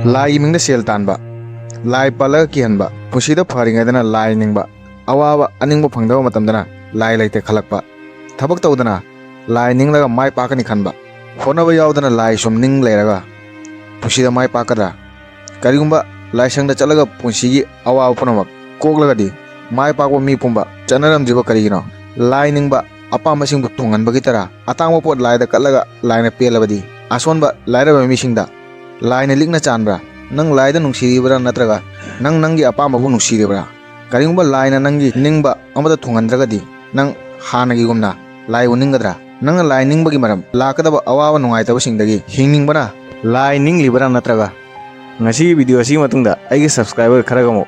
Lai mingda sel tanba lai pala kihanba pusida pharingaidana lai ningba awawa aningba phangdawa matamdana lai laite khalakpa thabak tawdana lai ninglaga mai pakani khanba honaba yawdana lai som ning leiraga pusida mai pakadra karigumba lai sangda chalaga punsigi awawa punamak koglagadi mai pakwa mi pumba chanaram jiba karigino lai ningba apamba singbu tungan bagitara atangwa pot lai da katlaga lai na pelabadi asonba lai ra mi singda lai na likna chanbra nang lai da nungsiribra natraga nang nangi apamba bu nungsiribra karigumba lai na nangi ningba amada tungandragadi nang hanagi gumna lai uningadra nang lai ningbagi maram lakadaba awawa nungaitaba singdagi hingningbana lai ninglibra natraga ngasi video asi matungda aigi subscriber kharaga mo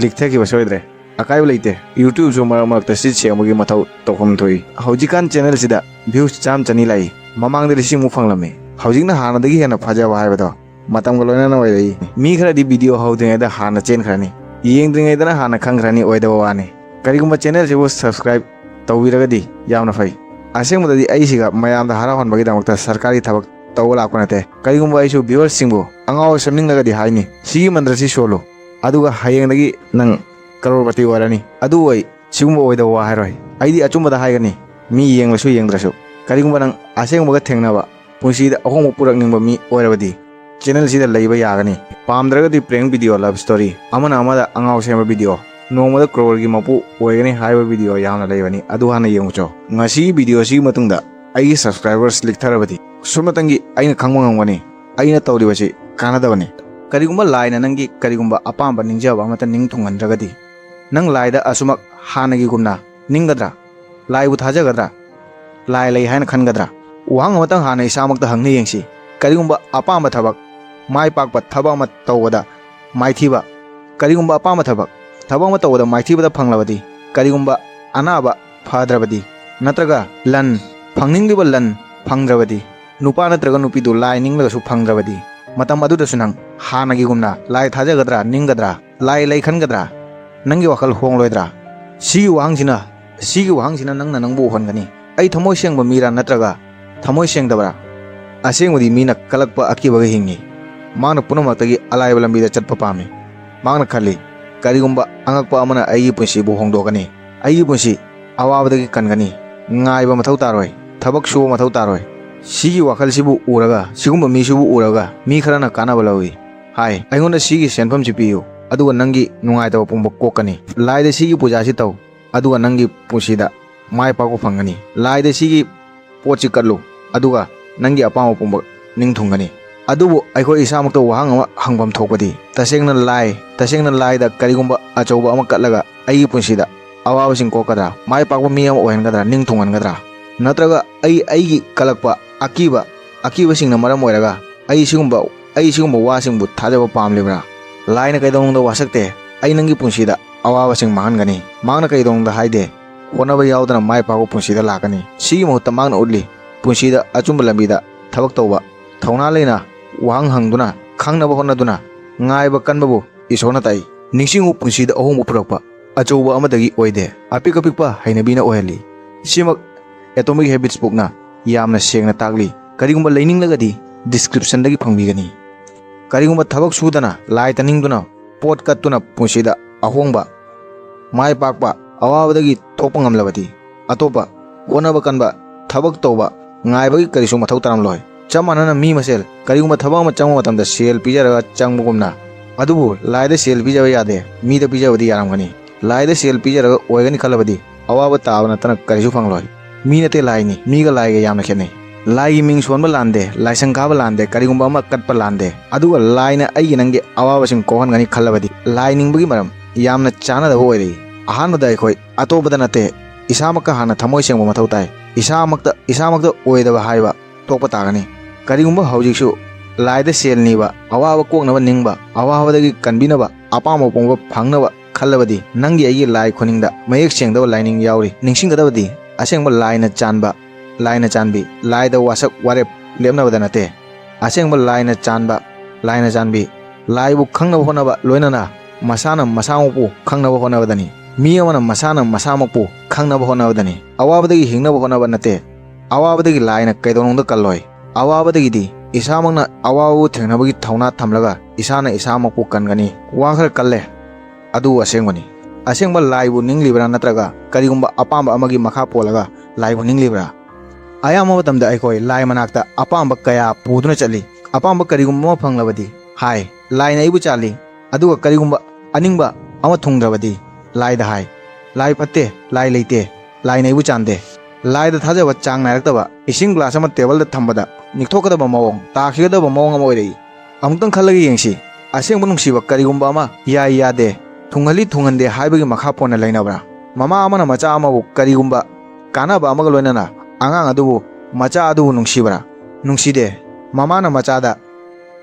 likthaki basoidre akai leite YouTube zo marak ta sit semagi mathau tokhom thoi hojikan channel sida views cham chani lai mamang de risi mu phanglame hojikna hana dagi hena phajaba haibado matam golona na oi mi khara di video haudinga da hana chen khrani yengdringa da hana khangrani oidawa wani karigumba channel se subscribe tawiragadi yamna fai aseng mudadi ai siga mayam da hara honbagi damakta sarkari thabak tawla konate karigumba aisu viewers singbo angaw samning lagadi haini sigi mandrasi solo aduga hayengdagi nang karorpati warani adu oi sigumba oida wa hairoi aidi achumba da haigani mi yenglasu yengdrasu karigumba nang aseng muga thengnaba punsida ahong purak ningba mi oirabadi channel sida leiba yagani pamdragadi prank video love story amana amada angaw sema video nomada crore gi mapu oigani haiba video yamna leibani adu hana yengcho ngasi video si matungda ai subscribers liktharabadi sumatangi aina khangmangani aina tawribasi kanadawani karigumba laina nangi karigumba apamba ningjaba amata ning thungandragadi nang laida asumak hanagi gumna ninggadra laibu thajagadra lai lai haina khangadra wang amatang hana isamakta hangni yengsi karigumba apamba thabak mai pakpa thabak ma tawada mai thiba karigumba apamba thabak ma tawada mai thiba da phanglabadi karigumba anaba phadrabadi natraga lan phangningdiba lan phangdrabadi nupa natraga nupi du lai ninglaga su phangdrabadi matam adu da sunang hanagi gumna lai thajagadra ninggadra lai lai khangadra nangi wakal hongloidra sigi wahangsina nangna nangbu hongani ai thamoi sengba mira natraga thamoi sengdabra asengudi mina kalakpa akibaga hingi mangna punamatagi alaiba lambida chatpa pami mangna khali karigumba angakpa amana ai punsi bu hongdogani ai punsi awabadagi kangani ngaiba mathau taroi thabak su mathau taroi sigi wakal sibu uraga sigumba mi sibu uraga mi kharana kana balawi hai aingona sigi senfam sipiyu aduga nangi nungai taw pumba kokani laida sigi puja si taw aduga nangi pusida mai pa ko phangani laida sigi pochi kallu aduga nangi apama pumba ning thungani adubu aiko isamak to wahang ama hangbam thokpadi tasengna lai da karigumba achauba ama katlaga ai pusida awawa sing kokadra mai pa ko mi ama ohengadra ning thungan gadra natraga ai gi kalakpa akiba singna maram oiraga ai sigumba wasingbu thajaba pamlibra laina kaidongda wasakte ai nangi punsida awawa sing mangani mangna kaidongda haide honaba yawdana mai pago punsida lakani sigi mohutta mangna udli punsida achumba lambida thabak tawba thawna leina wahang hangduna khangnaba honaduna ngaiba kanbabu isona tai ningsingu punsida ahong upurakpa achouba amadagi oide apikapikpa hainabina oheli simak atomic habits bookna yamna sengna tagli karigumba leininglagadi description dagi phangbigani karigumba thabak sudana lai taningduna pot kattuna punsida ahongba mai pakpa awabadagi thokpa ngamlabadi atopa honaba kanba thabak tawba ngaibagi karisu mathau taramloi chamanana mi masel karigumba thabak ma changwa matamda sel pijaraga changbugumna adubu laida sel pijawa yade mi da pijawadi yaramgani laida sel pijaraga oigani khalabadi awaba taabna tana karisu phangloi mi nate laini mi ga laiga yamna khene lai ming sonba lande lai sangkaba lande karigumba ma katpa lande aduga laina ai nangi awawa sing kohan gani khalabadi lai ningbagi maram yamna chana da hoire ahan da khoi atobada nate isamaka hana thamoi sengba mathau tai isamakta oidaba haiba tokpa tagani karigumba haujiksu laida selniba awawa koknaba ningba awabadagi kanbinaba apama pongba phangnaba khalabadi nangi ai lai khoningda mayek sengdaba lining yauri ningsinggadabadi asengba laina chanbi laida wasak warep lemna badanate asengba laina chanbi laibu khangnaba honaba loinana masana masamupu khangnaba honaba dani mi amana masana masamakpu khangnaba honaba dani awabadagi hingnaba honaba nate awabadagi laina kaidonongda kalloi awabadagi di ꯏꯁꯥꯃꯛꯅ ꯑꯋꯥꯕꯕꯨ ꯊꯦꯡꯅꯕꯒꯤ ꯊꯧꯅꯥ ꯊꯝꯂꯒ ꯏꯁꯥꯅ ꯏꯁꯥꯃꯛꯄꯨ ꯀꯟꯒꯅꯤ꯫ ꯋꯥ ꯈꯔ ꯀꯜꯂꯦ, ꯑꯗꯨ ꯑꯁꯦꯡꯕꯅꯤ꯫ ꯑꯁꯦꯡꯕ ꯂꯥꯏꯕꯨ ꯅꯤꯡꯂꯤꯕ꯭ꯔꯥ ꯅꯠꯇ꯭ꯔꯒ ꯀꯔꯤꯒꯨꯝꯕ ꯑꯄꯥꯝꯕ ꯑꯃꯒꯤ ꯃꯈꯥ ꯄꯣꯜꯂꯒ ꯂꯥꯏꯕꯨ ꯅꯤꯡꯂꯤꯕ꯭ꯔꯥ? ꯑꯌꯥꯝꯕ ꯃꯇꯝꯗ ꯑꯩꯈꯣꯏ ꯂꯥꯏ ꯃꯅꯥꯛꯇ ꯑꯄꯥꯝꯕ ꯀꯌꯥ ꯄꯨꯗꯨꯅ ꯆꯠꯂꯤ꯫ ꯑꯄꯥꯝꯕ ꯀꯔꯤꯒꯨꯝꯕ ꯑꯃ ꯐꯪꯂꯕꯗꯤ ꯍꯥꯏ ꯂꯥꯏꯅ ꯑꯩꯕꯨ ꯆꯥꯜꯂꯤ, ꯑꯗꯨꯒ ꯀꯔꯤꯒꯨꯝꯕ ꯑꯅꯤꯡꯕ ꯑꯃ ꯊꯨꯡꯗ꯭ꯔꯕꯗꯤ ꯂꯥꯏꯗ ꯍꯥꯏ ꯂꯥꯏ ꯐꯠꯇꯦ, ꯂꯥꯏ ꯂꯩꯇꯦ, ꯂꯥꯏꯅ ꯑꯩꯕꯨ ꯆꯥꯟꯗꯦ꯫ ꯂꯥꯏꯗ ꯊꯥꯖꯕ ꯆꯥꯡ ꯅꯥꯏꯔꯛꯇꯕ, ꯏꯁꯤꯡ ꯒ꯭ꯂꯥꯁ ꯑꯃ ꯇꯦꯕꯜꯗ ꯊꯝꯕꯗ ꯅꯤꯛꯊꯣꯛꯀꯗꯕ ꯃꯑꯣꯡ ꯇꯥꯈꯤꯒꯗꯕ ꯃꯑꯣꯡ ꯑꯃ ꯑꯣꯏꯔꯛꯏ꯫ ꯑꯃꯨꯛꯇꯪ ꯈꯜꯂꯒ ꯌꯦꯡꯁꯤ, ꯑꯁꯦꯡꯕ ꯅꯨꯡꯁꯤꯕ ꯀꯔꯤꯒꯨꯝꯕ ꯑꯃ ꯌꯥꯏ ꯌꯥꯗꯦ, ꯊꯨꯡꯍꯜꯂꯤ ꯊꯨꯡꯍꯟꯗꯦ ꯍꯥꯏꯕꯒꯤ ꯃꯈꯥ ꯄꯣꯟꯅ ꯂꯩꯅꯕ꯭ꯔꯥ? ꯃꯃꯥ ꯑꯃꯅ ꯃꯆꯥ ꯑꯃꯕꯨ ꯀꯔꯤꯒꯨꯝꯕ ꯀꯥꯟꯅꯕ ꯑꯃꯒ ꯂꯣꯏꯅꯅ ꯑꯉꯥꯡ ꯑꯗꯨꯕу ꯃꯆꯥ ꯑꯗꯨꯕꯨ ꯅꯨꯡꯁꯤꯕ꯭ꯔꯥ? ꯅꯨꯡꯁꯤꯗꯦ꯫ ꯃꯃꯥꯅ ꯃꯆꯥꯗ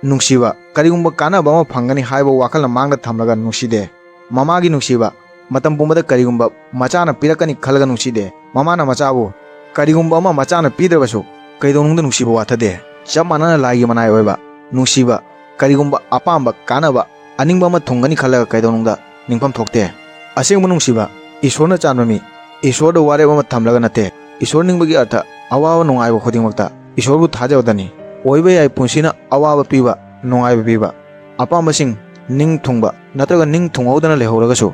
ꯅꯨꯡꯁꯤꯕ ꯀꯔꯤꯒꯨꯝꯕ ꯀꯥꯟꯅꯕ ꯑꯃ ꯐꯪꯒꯅꯤ ꯍꯥꯏꯕ ꯋꯥꯈꯜꯅ ꯃꯥꯡꯗ ꯊꯝꯂꯒ ꯅꯨꯡꯁꯤꯗꯦ꯫ ꯃꯃꯥꯒꯤ ꯅꯨꯡꯁꯤꯕ ꯃꯇꯝ ꯄꯨꯝꯕꯗ ꯀꯔꯤꯒꯨꯝꯕ ꯃꯆꯥꯅ ꯄꯤꯔꯛꯀꯅꯤ ꯈꯜꯂꯒ ꯅꯨꯡꯁꯤꯗꯦ꯫ ꯃꯃꯥꯅ ꯃꯆꯥꯕꯨ ꯀꯔꯤꯒꯨꯝꯕ ꯑꯃ ꯃꯆꯥꯅ ꯄꯤꯗ꯭ꯔꯕꯁꯨ ꯀꯩꯗꯧꯅꯨꯡꯗ ꯅꯨꯡꯁꯤꯕ ꯋꯥꯠꯊꯗꯦ꯫ ꯆꯞ ꯃꯥꯟꯅꯅ ꯂꯥꯏꯒꯤ ꯃꯅꯥꯏ ꯑꯣꯏꯕ ꯅꯨꯡꯁꯤꯕ ꯀꯔꯤꯒꯨꯝꯕ ꯑꯄꯥꯝꯕ ꯀꯥꯟꯅꯕ ꯑꯅꯤꯡꯕ ꯑꯃ ꯊꯨꯡꯒꯅꯤ ꯈꯜꯂꯒ ꯀꯩꯗꯧꯅꯨꯡꯗ ꯅꯤꯡꯐꯝ ꯊꯣꯛꯇꯦ꯫ ꯑꯁꯦꯡꯕ ꯅꯨꯡꯁꯤꯕ ꯏꯁꯣꯔꯅ ꯆꯥꯟꯕ ꯃꯤ, ꯏꯁꯣꯔꯗ ꯋꯥꯔꯦꯞ ꯑꯃ ꯊꯝꯂꯒ ꯅꯠꯇꯦ꯫ ꯏꯁꯣꯔ ꯅꯤꯡꯕꯒꯤ ꯑꯔꯊ ꯑꯋꯥꯕ ꯅꯨꯡꯉꯥꯏꯕ ꯈꯨꯗꯤꯡꯃꯛꯇ ꯏꯁꯣꯔꯕꯨ ꯊꯥꯖꯕꯗꯅꯤ꯫ ꯑꯣꯏꯕ ꯌꯥꯏ ꯄꯨꯟꯁꯤꯅ ꯑꯋꯥꯕ ꯄꯤꯕ, ꯅꯨꯡꯉꯥꯏꯕ ꯄꯤꯕ, ꯑꯄꯥꯝꯕꯁꯤꯡ ꯅꯤꯡ ꯊꯨꯡꯕ ꯅꯠꯇ꯭ꯔꯒ ꯅꯤꯡ ꯊꯨꯡꯍꯧꯗꯅ ꯂꯩꯍꯧꯔꯒꯁꯨ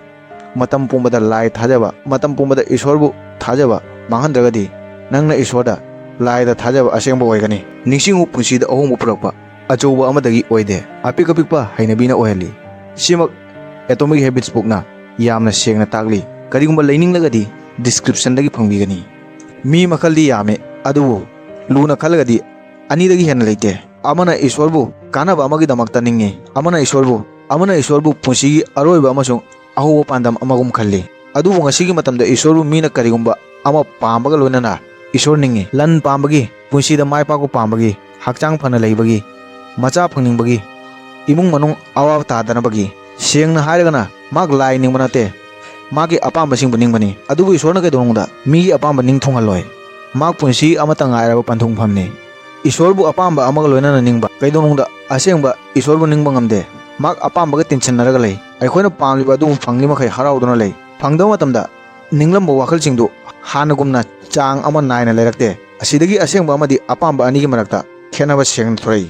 ꯃꯇꯝ ꯄꯨꯝꯕꯗ ꯂꯥꯏ ꯊꯥꯖꯕ, ꯃꯇꯝ ꯄꯨꯝꯕꯗ ꯏꯁꯣꯔꯕꯨ ꯊꯥꯖꯕ ꯃꯥꯡꯍꯟꯗ꯭ꯔꯒꯗꯤ ꯅꯪꯅ ꯏꯁꯣꯔꯗ, ꯂꯥꯏꯗ ꯊꯥꯖꯕ ꯑꯁꯦꯡꯕ ꯑꯣꯏꯒꯅꯤ꯫ ꯅꯤꯡꯁꯤꯡꯉꯨ, ꯄꯨꯟꯁꯤꯗ ꯑꯍꯣꯡꯕ ꯄꯨꯔꯛꯄ ꯑꯆꯧꯕ ꯑꯃꯗꯒꯤ ꯑꯣꯏꯗꯦ, ꯑꯄꯤꯛ ꯑꯄꯤꯛꯄ ꯍꯩꯅꯕꯤꯅ ꯑꯣꯏꯍꯜꯂꯤ꯫ ꯁꯤꯃꯛ ꯑꯦꯇꯣꯃꯤꯛ ꯍꯦꯕꯤꯠꯁ ꯕꯨꯛꯅ ꯌꯥꯝꯅ ꯁꯦꯡꯅ ꯇꯥꯛꯂꯤ꯫ ꯀꯔꯤꯒꯨꯝꯕ ꯂꯩꯅꯤꯡꯂꯒꯗꯤ ꯗꯤꯁꯀ꯭ꯔꯤꯞꯁꯟꯗꯒꯤ ꯐꯪꯕꯤꯒꯅꯤ꯫ ꯃꯤ ꯃꯈꯜꯗꯤ ꯌꯥꯝꯃꯤ, ꯑꯗꯨꯕꯨ ꯂꯨꯅ ꯈꯜꯂꯒꯗꯤ ꯑꯅꯤꯗꯒꯤ ꯍꯦꯟꯅ ꯂꯩꯇꯦ꯫ ꯑꯃꯅ ꯏꯁꯣꯔꯕꯨ ꯀꯥꯟꯅꯕ ꯑꯃꯒꯤꯗꯃꯛꯇ ꯅꯤꯡꯉꯤ, ꯑꯃꯅ ꯏꯁꯣꯔꯕꯨ ꯄꯨꯟꯁꯤꯒꯤ ꯑꯔꯣꯏꯕ ꯑꯃꯁꯨꯡ ꯑꯍꯧꯕ ꯄꯥꯟꯗꯝ ꯑꯃꯒꯨꯝ ꯈꯜꯂꯤ꯫ ꯑꯗꯨꯕꯨ ꯉꯁꯤꯒꯤ ꯃꯇꯝꯗ ꯏꯁꯣꯔꯕꯨ ꯃꯤꯅ ꯀꯔꯤꯒꯨꯝꯕ ꯑꯃ ꯄꯥꯝꯕꯒ ꯂꯣꯏꯅꯅ ꯏꯁꯣꯔ ꯅꯤꯡꯉꯤ꯫ ꯂꯟ ꯄꯥꯝꯕꯒꯤ, ꯄꯨꯟꯁꯤꯗ ꯃꯥꯏ ꯄꯥꯛꯄ ꯄꯥꯝꯕꯒꯤ, ꯍꯛꯆꯥꯡ ꯐꯅ ꯂꯩꯕꯒꯤ, ꯃꯆꯥ ꯐꯪꯅꯤꯡꯕꯒꯤ, ꯏꯃꯨꯡ ꯃꯅꯨꯡ ꯑꯋꯥꯕ ꯇꯥꯗꯅꯕꯒꯤ꯫ ꯁꯦꯡꯅ ꯍꯥꯏꯔꯒꯅ ꯃꯍꯥꯛ ꯂꯥꯏ ꯅꯤꯡꯕ ꯅꯠꯇꯦ, ꯃꯥꯒꯤ ꯑꯄꯥꯝꯕꯁꯤꯡꯕꯨ ꯅꯤꯡꯕꯅꯤ꯫ ꯑꯗꯨꯕꯨ ꯏꯁꯣꯔꯅ ꯀꯩꯗꯧꯅꯨꯡꯗ ꯃꯤꯒꯤ ꯑꯄꯥꯝꯕ ꯅꯤꯡꯊꯨꯡꯍꯜꯂꯣꯏ꯫ ꯃꯍꯥꯛ ꯄꯨꯟꯁꯤ ꯑꯃꯇ ꯉꯥꯏꯔꯕ ꯄꯟꯊꯨꯡꯐꯝꯅꯤ꯫ ꯏꯁꯣꯔꯕꯨ ꯑꯄꯥꯝꯕ ꯑꯃꯒ ꯂꯣꯏꯅꯅ ꯅꯤꯡꯕ ꯀꯩꯗꯧꯅꯨꯡꯗ ꯑꯁꯦꯡꯕ ꯏꯁꯣꯔꯕꯨ ꯅꯤꯡꯕ ꯉꯝꯗꯦ꯫ ꯃꯍꯥꯛ ꯑꯄꯥꯝꯕꯒ ꯇꯤꯟꯁꯤꯟꯅꯔꯒ ꯂꯩ꯫ ꯑꯩꯈꯣꯏꯅ ꯄꯥꯝꯂꯤꯕ ꯑꯗꯨꯕꯨ ꯐꯪꯂꯤꯃꯈꯩ ꯍꯔꯥꯎꯗꯨꯅ ꯂꯩ꯫ ꯐꯪꯗꯕ ꯃꯇꯝꯗ ꯅꯤꯡꯂꯝꯕ ꯋꯥꯈꯜꯁꯤꯡꯗꯨ ꯍꯥꯟꯅꯒꯨꯝꯅ ꯆꯥꯡ ꯑꯃ ꯅꯥꯏꯅ ꯂꯩꯔꯛꯇꯦ꯫ ꯑꯁꯤꯗꯒꯤ ꯑꯁꯦꯡꯕ ꯑꯃꯗꯤ ꯑꯄꯥꯝꯕ ꯑꯅꯤꯒꯤ ꯃꯔꯛꯇ ꯈꯦꯠꯅꯕ ꯁꯦꯡꯅ ꯊꯣꯔꯛꯏ꯫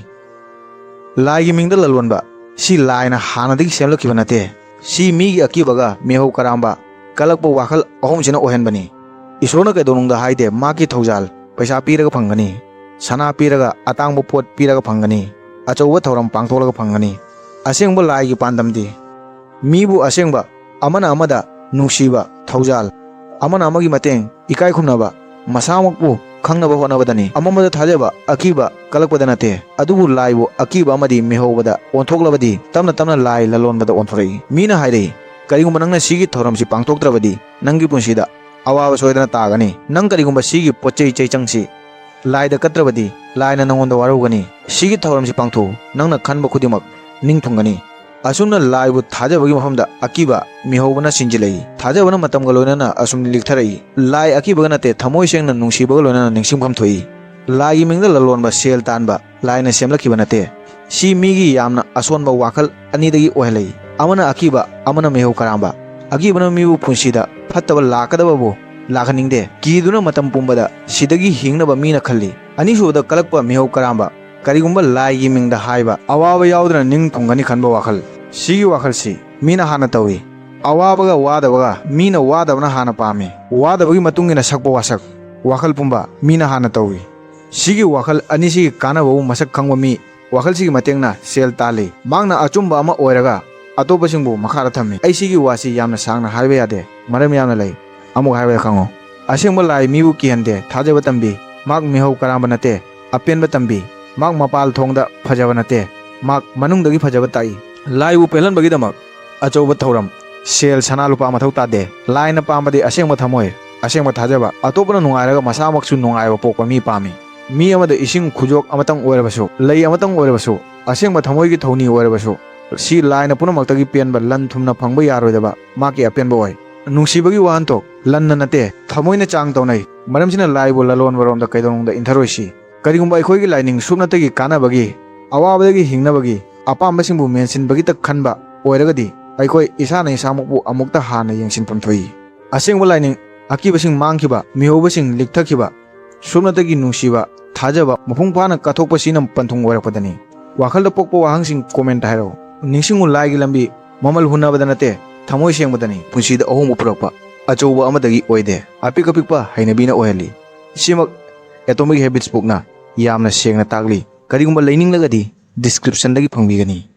ꯂꯥꯏꯒꯤ ꯃꯤꯡꯗ ꯂꯂꯣꯟꯕ, ꯁꯤ ꯂꯥꯏꯅ ꯍꯥꯟꯅꯗꯒꯤ ꯁꯦꯝꯂꯛꯈꯤꯕ ꯅꯠꯇꯦ꯫ ꯁꯤ ꯃꯤꯒꯤ ꯑꯀꯤꯕꯒ ꯃꯤꯍꯧ ꯀꯔꯥꯝꯕ ꯀꯜꯂꯛꯄ ꯋꯥꯈꯜ ꯑꯍꯨꯝꯁꯤꯅ ꯑꯣꯏꯍꯟꯕꯅꯤ꯫ ꯏꯁꯣꯔꯅ ꯀꯩꯗꯧꯅꯨꯡꯗ ꯍꯥꯏꯗꯦ ꯃꯍꯥꯛꯀꯤ ꯊꯧꯖꯥꯜ ꯄꯩꯁꯥ ꯄꯤꯔꯒ ꯐꯪꯒꯅꯤ, ꯁꯅꯥ ꯄꯤꯔꯒ, ꯑꯇꯥꯡꯕ ꯄꯣꯠ ꯄꯤꯔꯒ ꯐꯪꯒꯅꯤ, ꯑꯆꯧꯕ ꯊꯧꯔꯝ ꯄꯥꯡꯊꯣꯛꯂꯒ ꯐꯪꯒꯅꯤ꯫ ꯑꯁꯦꯡꯕ ꯂꯥꯏꯒꯤ ꯄꯥꯟꯗꯝꯗꯤ ꯃꯤꯕꯨ ꯑꯁꯦꯡꯕ, ꯑꯃꯅ ꯑꯃꯗ ꯅꯨꯡꯁꯤꯕ, ꯊꯧꯖꯥꯜ, ꯑꯃꯅ ꯑꯃꯒꯤ ꯃꯇꯦꯡ, ꯏꯀꯥꯏ ꯈꯨꯝꯅꯕ, ꯃꯁꯥꯃꯛꯄꯨ ꯈꯪꯅꯕ ꯍꯣꯠꯅꯕꯗꯅꯤ꯫ ꯑꯃꯃꯗ ꯊꯥꯖꯕ, ꯑꯀꯤꯕ ꯀꯜꯂꯛꯄꯗ ꯅꯠꯇꯦ꯫ ꯑꯗꯨꯕꯨ ꯂꯥꯏꯕꯨ ꯑꯀꯤꯕ ꯑꯃꯗꯤ ꯃꯤꯍꯧꯕꯗ ꯑꯣꯟꯊꯣꯛꯂꯕꯗꯤ ꯇꯞꯅ ꯇꯞꯅ ꯂꯥꯏ ꯂꯂꯣꯟꯕꯗ ꯑꯣꯟꯊꯣꯔꯛꯏ꯫ ꯃꯤꯅ ꯍꯥꯏꯔꯛꯏ, ꯀꯔꯤꯒꯨꯝꯕ ꯅꯪꯅ ꯁꯤꯒꯤ ꯊꯧꯔꯝꯁꯤ ꯄꯥꯡꯊꯣꯛꯇ꯭ꯔꯕꯗꯤ ꯅꯪꯒꯤ ꯄꯨꯟꯁꯤꯗ ꯑꯋꯥꯕ ꯁꯣꯏꯗꯅ ꯇꯥꯒꯅꯤ꯫ ꯅꯪ ꯀꯔꯤꯒꯨꯝꯕ ꯁꯤꯒꯤ ꯄꯣꯠꯆꯩ ꯆꯩꯆꯪꯁꯤ ꯂꯥꯏꯗ ꯀꯠꯇ꯭ꯔꯕꯗꯤ ꯂꯥꯏꯅ ꯅꯪꯉꯣꯟꯗ ꯋꯥꯔꯧꯒꯅꯤ꯫ ꯁꯤꯒꯤ ꯊꯧꯔꯝꯁꯤ ꯄꯥꯡꯊꯣꯛꯎ, ꯅꯪꯅ ꯈꯟꯕ ꯈꯨꯗꯤꯡꯃꯛ ꯅꯤꯡꯊꯨꯡꯒꯅꯤ꯫ ꯑꯁꯨꯝꯅ ꯂꯥꯏꯕꯨ ꯊꯥꯖꯕꯒꯤ ꯃꯐꯝꯗ ꯑꯀꯤꯕ, ꯃꯤꯍꯧꯕꯅ ꯁꯤꯟꯖꯤꯜꯂꯛꯏ꯫ ꯊꯥꯖꯕꯅ ꯃꯇꯝꯒ ꯂꯣꯏꯅꯅ ꯑꯁꯨꯝ ꯂꯤꯛꯊꯔꯛꯏ꯫ ꯂꯥꯏ ꯑꯀꯤꯕꯒ ꯅꯠꯇꯦ, ꯊꯃꯣꯏ ꯁꯦꯡꯅ ꯅꯨꯡꯁꯤꯕꯒ ꯂꯣꯏꯅꯅ ꯅꯤꯡꯁꯤꯡꯐꯝ ꯊꯣꯛꯏ꯫ ꯂꯥꯏꯒꯤ ꯃꯤꯡꯗ ꯂꯂꯣꯟꯕ, ꯁꯦꯜ ꯇꯥꯟꯕ ꯂꯥꯏꯅ ꯁꯦꯝꯂꯛꯈꯤꯕ ꯅꯠꯇꯦ꯫ ꯁꯤ ꯃꯤꯒꯤ ꯌꯥꯝꯅ ꯑꯁꯣꯟꯕ ꯋꯥꯈꯜ ꯑꯅꯤꯗꯒꯤ ꯑꯣꯏꯍꯜꯂꯛꯏ꯫ ꯑꯃꯅ ꯑꯀꯤꯕ, ꯑꯃꯅ ꯃꯤꯍꯧ ꯀꯔꯥꯝꯕ꯫ ꯑꯀꯤꯕꯅ ꯃꯤꯕꯨ ꯄꯨꯟꯁꯤꯗ ꯐꯠꯇꯕ ꯂꯥꯛꯀꯗꯕꯕꯨ ꯂꯥꯛꯍꯟꯅꯤꯡꯗꯦ, ꯀꯤꯗꯨꯅ ꯃꯇꯝ ꯄꯨꯝꯕꯗ ꯁꯤꯗꯒꯤ ꯍꯤꯡꯅꯕ ꯃꯤꯅ ꯈꯜꯂꯤ꯫ ꯑꯅꯤꯁꯨꯕꯗ ꯀꯜꯂꯛꯄ, ꯃꯤꯍꯧ ꯀꯔꯥꯝꯕ ꯀꯔꯤꯒꯨꯝꯕ ꯂꯥꯏꯒꯤ ꯃꯤꯡꯗ ꯍꯥꯏꯕ ꯑꯋꯥꯕ ꯌꯥꯎꯗꯅ ꯅꯤꯡ ꯊꯨꯡꯒꯅꯤ ꯈꯟꯕ ꯋꯥꯈꯜ꯫ ꯁꯤꯒꯤ ꯋꯥꯈꯜꯁꯤ ꯃꯤꯅ ꯍꯥꯟꯅ ꯇꯧꯏ꯫ ꯑꯋꯥꯕꯒ ꯋꯥꯗꯕꯒ ꯃꯤꯅ ꯋꯥꯗꯕꯅ ꯍꯥꯟꯅ ꯄꯥꯝꯃꯤ, ꯋꯥꯗꯕꯒꯤ ꯃꯇꯨꯡ ꯏꯟꯅ ꯁꯛꯄ ꯋꯥꯁꯛ, ꯋꯥꯈꯜ ꯄꯨꯝꯕ ꯃꯤꯅ ꯍꯥꯟꯅ ꯇꯧꯏ꯫ ꯁꯤꯒꯤ ꯋꯥꯈꯜ ꯑꯅꯤꯁꯤꯒꯤ ꯀꯥꯟꯅꯕꯕꯨ ꯃꯁꯛ ꯈꯪꯕ ꯃꯤ ꯋꯥꯈꯜꯁꯤꯒꯤ ꯃꯇꯦꯡꯅ ꯁꯦꯜ ꯇꯥꯜꯂꯤ꯫ ꯃꯍꯥꯛꯅ ꯑꯆꯨꯝꯕ ꯑꯃ ꯑꯣꯏꯔꯒ ꯑꯇꯣꯞꯄꯁꯤꯡꯕꯨ ꯃꯈꯥꯗ ꯊꯝꯃꯤ꯫ ꯑꯩ ꯁꯤꯒꯤ ꯋꯥꯁꯤ ꯌꯥꯝꯅ ꯁꯥꯡꯅ ꯍꯥꯏꯕ ꯌꯥꯗꯦ, ꯃꯔꯝ ꯌꯥꯝꯅ ꯂꯩ꯫ ꯑꯃꯨꯛ ꯍꯥꯏꯕꯗ ꯈꯪꯉꯣ꯫ ꯑꯁꯦꯡꯕ ꯂꯥꯏ ꯃꯤꯕꯨ ꯀꯤꯍꯟꯗꯦ, ꯊꯥꯖꯕ ꯇꯝꯕꯤ꯫ ꯃꯍꯥꯛ ꯃꯤꯍꯧ ꯀꯔꯥꯝꯕ ꯅꯠꯇꯦ, ꯑꯄꯦꯟꯕ ꯇꯝꯕꯤ꯫ ꯃꯍꯥꯛ ꯃꯄꯥꯜ ꯊꯣꯡꯗ ꯐꯖꯕ ꯅꯠꯇꯦ, ꯃꯍꯥꯛ ꯃꯅꯨꯡꯗꯒꯤ ꯐꯖꯕ ꯇꯥꯛꯏ꯫ ꯂꯥꯏꯕꯨ ꯄꯦꯜꯍꯟꯕꯒꯤꯗꯃꯛ ꯑꯆꯧꯕ ꯊꯧꯔꯝ, ꯁꯦꯜ, ꯁꯅꯥ ꯂꯨꯄꯥ ꯃꯊꯧ ꯇꯥꯗꯦ꯫ ꯂꯥꯏꯅ ꯄꯥꯝꯕꯗꯤ ꯑꯁꯦꯡꯕ ꯊꯝꯃꯣꯏ, ꯑꯁꯦꯡꯕ ꯊꯥꯖꯕ, ꯑꯇꯣꯞꯄꯅ ꯅꯨꯡꯉꯥꯏꯔꯒ ꯃꯁꯥꯃꯛꯁꯨ ꯅꯨꯡꯉꯥꯏꯕ ꯄꯣꯛꯄ ꯃꯤ ꯄꯥꯝꯃꯤ꯫ ꯃꯤ ꯑꯃꯗ ꯏꯁꯤꯡ ꯈꯨꯖꯣꯛ ꯑꯃꯇꯪ ꯑꯣꯏꯔꯕꯁꯨ, ꯂꯩ ꯑꯃꯇꯪ ꯑꯣꯏꯔꯕꯁꯨ, ꯑꯁꯦꯡꯕ ꯊꯃꯣꯏꯒꯤ ꯊꯧꯅꯤ ꯑꯣꯏꯔꯕꯁꯨ, ꯁꯤ ꯂꯥꯏꯅ ꯄꯨꯝꯅꯃꯛꯇꯒꯤ ꯄꯦꯟꯕ, ꯂꯟ ꯊꯨꯝꯅ ꯐꯪꯕ ꯌꯥꯔꯣꯏꯗꯕ ꯃꯍꯥꯛꯀꯤ ꯑꯄꯦꯟꯕ ꯑꯣꯏ꯫ ꯅꯨꯡꯁꯤꯕꯒꯤ ꯋꯥꯍꯟꯊꯣꯛ ꯂꯟꯅ ꯅꯠꯇꯦ, ꯊꯃꯣꯏꯅ ꯆꯥꯡ ꯇꯧꯅꯩ꯫ ꯃꯔꯝꯁꯤꯅ ꯂꯥꯏꯕꯨ ꯂꯂꯣꯟꯕꯔꯣꯝꯗ ꯀꯩꯗꯧꯅꯨꯡꯗ ꯏꯟꯊꯔꯣꯏꯁꯤ꯫ ꯀꯔꯤꯒꯨꯝꯕ ꯑꯩꯈꯣꯏꯒꯤ ꯂꯥꯏꯅꯤꯡ ꯁꯨꯞꯅꯇꯒꯤ ꯀꯥꯟꯅꯕꯒꯤ, ꯑꯋꯥꯕꯗꯒꯤ ꯍꯤꯡꯅꯕꯒꯤ, ꯑꯄꯥꯝꯕꯁꯤꯡꯕꯨ ꯃꯦꯟꯁꯤꯟꯕꯒꯤꯇ ꯈꯟꯕ ꯑꯣꯏꯔꯒꯗꯤ ꯑꯩꯈꯣꯏ ꯏꯁꯥꯅ ꯏꯁꯥꯃꯛꯄꯨ ꯑꯃꯨꯛꯇ ꯍꯥꯟꯅ ꯌꯦꯡꯁꯤꯟꯐꯝ ꯊꯣꯛꯏ꯫ ꯑꯁꯦꯡꯕ ꯂꯥꯏꯅꯤꯡ, ꯑꯀꯤꯕꯁꯤꯡ ꯃꯥꯡꯈꯤꯕ, ꯃꯤꯍꯧꯕꯁꯤꯡ ꯂꯤꯛꯊꯈꯤꯕ, ꯁꯨꯞꯅꯇꯒꯤ ꯅꯨꯡꯁꯤꯕ ꯊꯥꯖꯕ ꯃꯄꯨꯡ ꯐꯥꯅ ꯀꯠꯊꯣꯛꯄꯁꯤꯅ ꯄꯟꯊꯨꯡ ꯑꯣꯏꯔꯛꯄꯗꯅꯤ꯫ ꯋꯥꯈꯜꯗ ꯄꯣꯛꯄ ꯋꯥꯍꯪꯁꯤꯡ ꯀꯣꯃꯦꯟꯇ ꯍꯥꯏꯔꯛꯎ꯫ ꯅꯤꯡꯁꯤꯡꯉꯨ ꯂꯥꯏꯒꯤ ꯂꯝꯕꯤ ꯃꯃꯜ ꯍꯨꯟꯅꯕꯗ ꯅꯠꯇꯦ, ꯊꯃꯣꯏ ꯁꯦꯡꯕꯗꯅꯤ ꯄꯨꯟꯁꯤꯗ ꯑꯍꯣꯡꯕ ꯄꯨꯔꯛꯄ꯫ ꯑꯆꯧꯕ ꯑꯃꯗꯒꯤ ꯑꯣꯏꯗꯦ, ꯑꯄꯤꯛ ꯑꯄꯤꯛꯄ ꯍꯩꯅꯕꯤꯅ ꯑꯣꯏꯍꯜꯂꯤ꯫ ꯁꯤꯃꯛ ꯑꯦꯇꯣꯃꯤꯛ ꯍꯦꯕꯤꯠꯁ ꯕꯨꯛꯅ ꯌꯥꯝꯅ ꯁꯦꯡꯅ ꯇꯥꯛꯂꯤ꯫ ꯀꯔꯤꯒꯨꯝꯕ ꯂꯩꯅꯤꯡꯂꯒꯗꯤ ꯗꯤꯁꯀ꯭ꯔꯤꯞꯁꯟꯗꯒꯤ ꯐꯪꯕꯤꯒꯅꯤ꯫